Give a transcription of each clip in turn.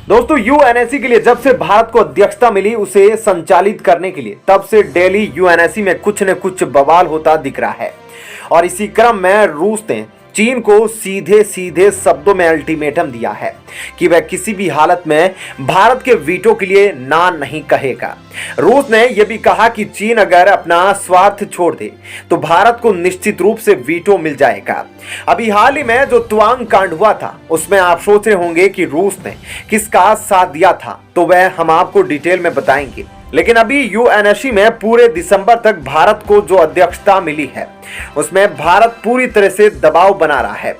दोस्तों यूएनएससी के लिए जब से भारत को अध्यक्षता मिली उसे संचालित करने के लिए तब से डेली यूएनएससी में कुछ न कुछ बवाल होता दिख रहा है। और इसी क्रम में रूस ने चीन को सीधे सीधे शब्दों में अल्टीमेटम दिया है कि वह किसी भी हालत में भारत के वीटो के लिए ना नहीं कहेगा। रूस ने यह भी कहा कि चीन अगर अपना स्वार्थ छोड़ दे तो भारत को निश्चित रूप से वीटो मिल जाएगा। अभी हाल ही में जो त्वांग कांड हुआ था उसमें आप सोच रहे होंगे कि रूस ने किसका साथ दिया था, तो वह हम आपको डिटेल में बताएंगे। लेकिन अभी यूएनएससी में पूरे दिसंबर तक भारत को जो अध्यक्षता मिली है उसमें भारत पूरी तरह से दबाव बना रहा है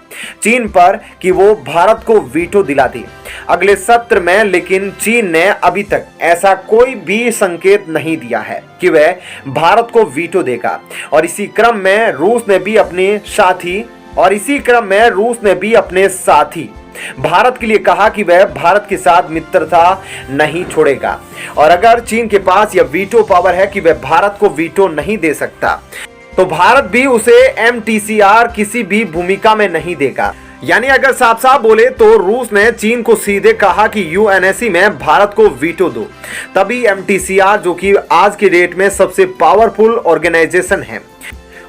चीन पर कि वो भारत को वीटो दिला दे अगले सत्र में। लेकिन चीन ने अभी तक ऐसा कोई भी संकेत नहीं दिया है कि वह भारत को वीटो देगा। और इसी क्रम में रूस ने भी अपने साथी भारत के लिए कहा कि वह भारत के साथ मित्रता नहीं छोड़ेगा। और अगर चीन के पास यह वीटो पावर है कि वह भारत को वीटो नहीं दे सकता तो भारत भी उसे एमटीसीआर किसी भी भूमिका में नहीं देगा। यानी अगर साफ साफ बोले तो रूस ने चीन को सीधे कहा कि यूएनएससी में भारत को वीटो दो, तभी एमटीसीआर जो कि आज के डेट में सबसे पावरफुल ऑर्गेनाइजेशन है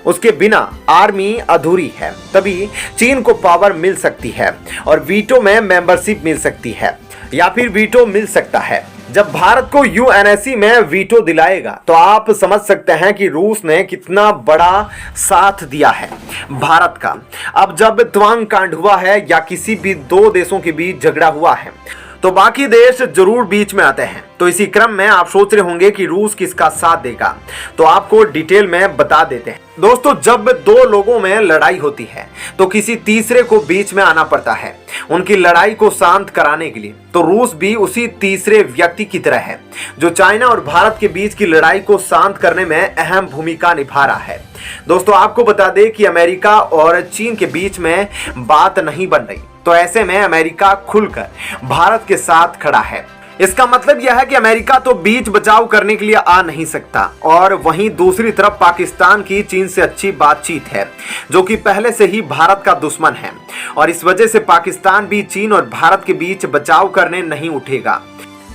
उसके बिना आर्मी अधूरी है, तभी चीन को पावर मिल सकती है और वीटो में मेंबरशिप मिल सकती है या फिर वीटो मिल सकता है। जब भारत को यूएनएससी में वीटो दिलाएगा तो आप समझ सकते हैं कि रूस ने कितना बड़ा साथ दिया है भारत का। अब जब त्वांग कांड हुआ है या किसी भी दो देशों के बीच झगड़ा हुआ है तो बाकी देश जरूर बीच में आते हैं। तो इसी क्रम में आप सोच रहे होंगे कि रूस किसका साथ देगा, तो आपको डिटेल में बता देते हैं। दोस्तों जब दो लोगों में लड़ाई होती है तो किसी तीसरे को बीच में आना पड़ता है उनकी लड़ाई को शांत कराने के लिए। तो रूस भी उसी तीसरे व्यक्ति की तरह है जो चाइना और भारत के बीच की लड़ाई को शांत करने में अहम भूमिका निभा रहा है। दोस्तों आपको बता दें कि अमेरिका और चीन के बीच में बात नहीं बन रही, तो ऐसे में अमेरिका खुलकर भारत के साथ खड़ा है। इसका मतलब यह है कि अमेरिका तो बीच बचाव करने के लिए आ नहीं सकता और वहीं दूसरी तरफ पाकिस्तान की चीन से अच्छी बातचीत है जो कि पहले से ही भारत का दुश्मन है और इस वजह से पाकिस्तान भी चीन और भारत के बीच बचाव करने नहीं उठेगा।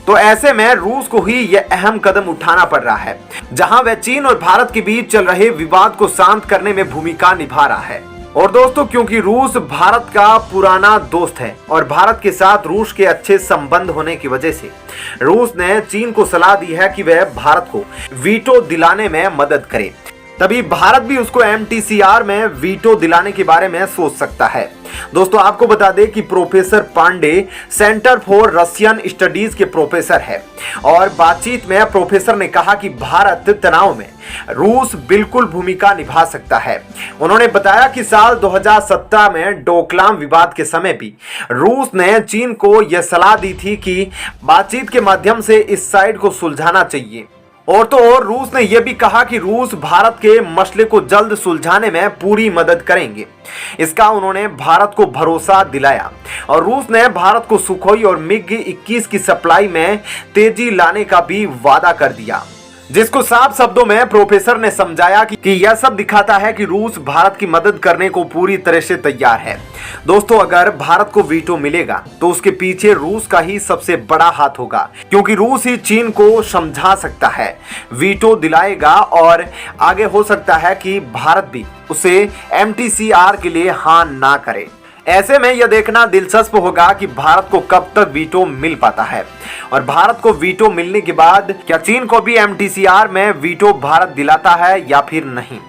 तो ऐसे में रूस को ही यह अहम कदम उठाना पड़ रहा है जहां वह चीन और भारत के बीच चल रहे विवाद को शांत करने में भूमिका निभा रहा है। और दोस्तों क्योंकि रूस भारत का पुराना दोस्त है और भारत के साथ रूस के अच्छे संबंध होने की वजह से रूस ने चीन को सलाह दी है कि वह भारत को वीटो दिलाने में मदद करे, तभी भारत भी उसको एमटीसीआर में वीटो दिलाने के बारे में सोच सकता है। दोस्तों आपको बता दें कि professor Pandey Centre for Russian Studies के प्रोफेसर है और बातचीत में प्रोफेसर ने कहा कि भारत तनाव में रूस बिल्कुल भूमिका निभा सकता है। उन्होंने बताया कि साल 2017 में डोकलाम विवाद के समय भी रूस ने चीन को यह सलाह दी थी कि बातचीत के माध्यम से इस साइड को सुलझाना चाहिए। और तो और रूस ने यह भी कहा कि रूस भारत के मसले को जल्द सुलझाने में पूरी मदद करेंगे। इसका उन्होंने भारत को भरोसा दिलाया और रूस ने भारत को सुखोई और मिग-21 की सप्लाई में तेजी लाने का भी वादा कर दिया, जिसको साफ शब्दों में प्रोफेसर ने समझाया कि यह सब दिखाता है कि रूस भारत की मदद करने को पूरी तरह से तैयार है। दोस्तों अगर भारत को वीटो मिलेगा तो उसके पीछे रूस का ही सबसे बड़ा हाथ होगा, क्योंकि रूस ही चीन को समझा सकता है, वीटो दिलाएगा और आगे हो सकता है कि भारत भी उसे एमटीसीआर के लिए हाँ ना करे। ऐसे में यह देखना दिलचस्प होगा कि भारत को कब तक वीटो मिल पाता है और भारत को वीटो मिलने के बाद क्या चीन को भी एमटीसीआर में वीटो भारत दिलाता है या फिर नहीं।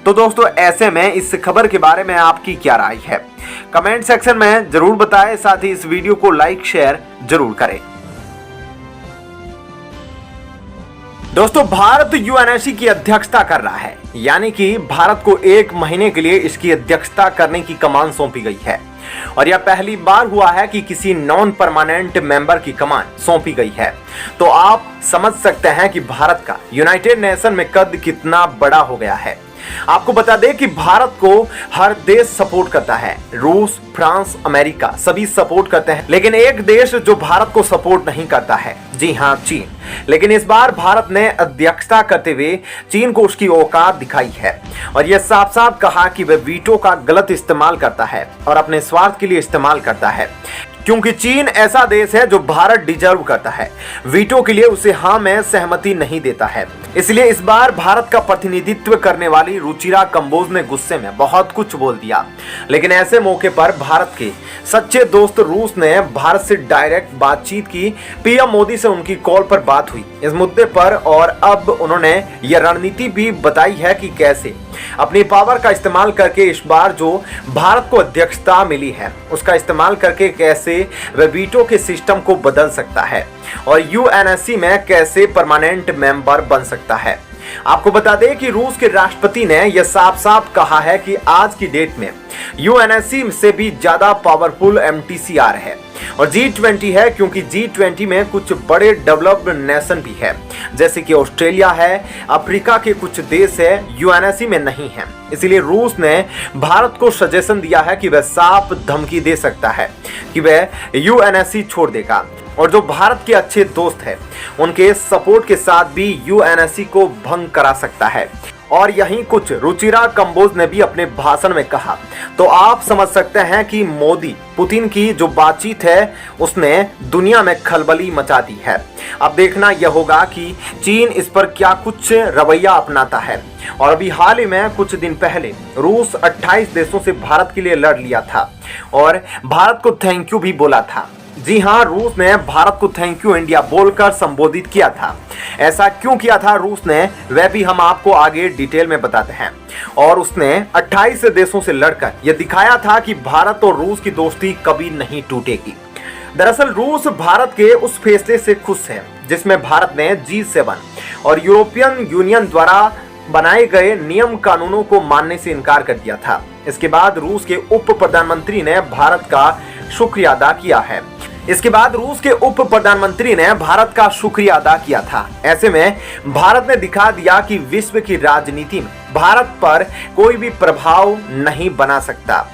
तो दोस्तों ऐसे में इस खबर के बारे में आपकी क्या राय है, कमेंट सेक्शन में जरूर बताएं। साथ ही इस वीडियो को लाइक शेयर जरूर करें। दोस्तों भारत यूएनएससी की अध्यक्षता कर रहा है, यानी कि भारत को 1 महीने के लिए इसकी अध्यक्षता करने की कमान सौंपी गई है और यह पहली बार हुआ है कि किसी नॉन परमानेंट मेंबर की कमान सौंपी गई है। तो आप समझ सकते हैं कि भारत का यूनाइटेड नेशन में कद कितना बड़ा हो गया है। आपको बता दें कि भारत को हर देश सपोर्ट करता है, रूस, फ्रांस, अमेरिका सभी सपोर्ट करते हैं, लेकिन एक देश जो भारत को सपोर्ट नहीं करता है, जी हां चीन। लेकिन इस बार भारत ने अध्यक्षता करते हुए चीन को उसकी औकात दिखाई है और यह साफ साफ कहा कि वह वीटो का गलत इस्तेमाल करता है और अपने स्वार्थ के लिए इस्तेमाल करता है, क्योंकि चीन ऐसा देश है जो भारत डिजर्व करता है। वीटो के लिए उसे हाँ में सहमति नहीं देता है। इसलिए इस बार भारत का प्रतिनिधित्व करने वाली रुचिरा कंबोज ने गुस्से में बहुत कुछ बोल दिया। लेकिन ऐसे मौके पर भारत के सच्चे दोस्त रूस ने भारत से डायरेक्ट बातचीत की। पीएम मोदी से उनकी कॉल पर बात हुई इस मुद्दे पर, और अब उन्होंने यह रणनीति भी बताई है कि कैसे अपनी पावर का इस्तेमाल करके इस बार जो भारत को अध्यक्षता मिली है उसका इस्तेमाल करके कैसे वह वीटो के सिस्टम को बदल सकता है और यूएनएससी में कैसे परमानेंट मेंबर बन सकता है। आपको बता दें कि रूस के राष्ट्रपति ने यह साफ साफ कहा है कि आज की डेट में यूएनएससी से भी ज्यादा पावरफुल एमटीसीआर है और G20 है, क्योंकि G20 में कुछ बड़े डेवलप्ड नेशन भी है जैसे कि ऑस्ट्रेलिया है, अफ्रीका के कुछ देश है, यूएनएससी में नहीं है। इसलिए रूस ने भारत को सजेशन दिया है कि वह साफ धमकी दे सकता है कि वह यूएनएससी छोड़ देगा और जो भारत के अच्छे दोस्त हैं उनके सपोर्ट के साथ भी यूएनएससी को भंग करा सकता है। और यहीं कुछ रुचिरा कंबोज ने भी अपने भाषण में कहा। तो आप समझ सकते हैं कि मोदी पुतिन की जो बातचीत है उसने दुनिया में खलबली मचा दी है। अब देखना यह होगा कि चीन इस पर क्या कुछ रवैया अपनाता है। और अभी हाल ही में कुछ दिन पहले रूस 28 देशों से भारत के लिए लड़ लिया था और भारत को थैंक यू भी बोला था। जी हाँ, रूस ने भारत को थैंक यू इंडिया बोलकर संबोधित किया था। ऐसा क्यों किया था रूस ने, वह भी हम आपको आगे डिटेल में बताते हैं। और उसने 28 देशों से लड़कर यह दिखाया था कि भारत और रूस की दोस्ती कभी नहीं टूटेगी। दरअसल रूस भारत के उस फैसले से खुश है जिसमें भारत ने G7 और यूरोपियन यूनियन द्वारा बनाए गए नियम कानूनों को मानने से इनकार कर दिया था। इसके बाद रूस के उप प्रधानमंत्री ने भारत का शुक्रिया अदा किया है। ऐसे में भारत ने दिखा दिया कि विश्व की राजनीति में भारत पर कोई भी प्रभाव नहीं बना सकता।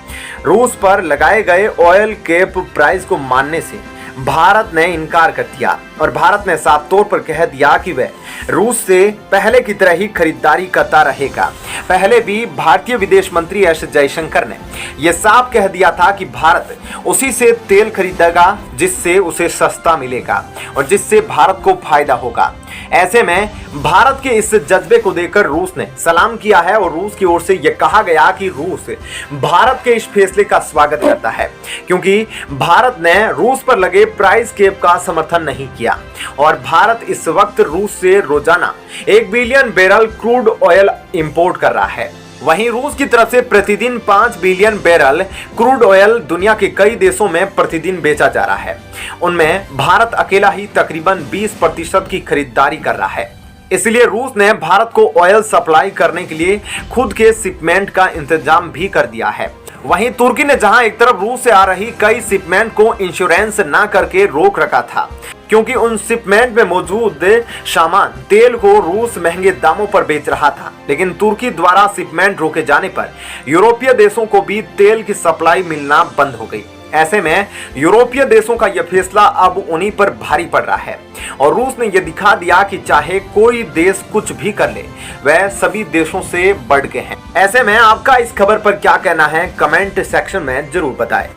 रूस पर लगाए गए ऑयल कैप प्राइस को मानने से भारत ने इनकार कर दिया और भारत ने साफ तौर पर कह दिया कि वह रूस से पहले की तरह ही खरीदारी करता रहेगा। पहले भी भारतीय विदेश मंत्री एस जयशंकर ने यह साफ कह दिया था कि भारत उसी से तेल खरीदेगा जिससे उसे सस्ता मिलेगा और जिससे भारत को फायदा होगा। ऐसे में भारत के इस जज्बे को देखकर रूस ने सलाम किया है और रूस की ओर से यह कहा गया कि रूस भारत के इस फैसले का स्वागत करता है, क्योंकि भारत ने रूस पर लगे प्राइस कैप का समर्थन नहीं किया और भारत इस वक्त रूस से रोजाना 1 billion barrel crude oil import कर रहा है। वहीं रूस की तरफ से प्रतिदिन 5 बिलियन बैरल क्रूड ऑयल दुनिया के कई देशों में प्रतिदिन बेचा जा रहा है। उनमें भारत अकेला ही तकरीबन 20% की खरीदारी कर रहा है। इसलिए रूस ने भारत को ऑयल सप्लाई करने के लिए खुद के शिपमेंट का इंतजाम भी कर दिया है। वहीं तुर्की ने जहां एक तरफ रूस से आ रही कई शिपमेंट को इंश्योरेंस ना करके रोक रखा था, क्योंकि उन शिपमेंट में मौजूद सामान तेल को रूस महंगे दामों पर बेच रहा था। लेकिन तुर्की द्वारा शिपमेंट रोके जाने पर यूरोपीय देशों को भी तेल की सप्लाई मिलना बंद हो गई। ऐसे में यूरोपीय देशों का यह फैसला अब उन्हीं पर भारी पड़ रहा है और रूस ने यह दिखा दिया कि चाहे कोई देश कुछ भी कर ले, वह सभी देशों से बढ़ के हैं। ऐसे में आपका इस खबर पर क्या कहना है, कमेंट सेक्शन में जरूर बताएं।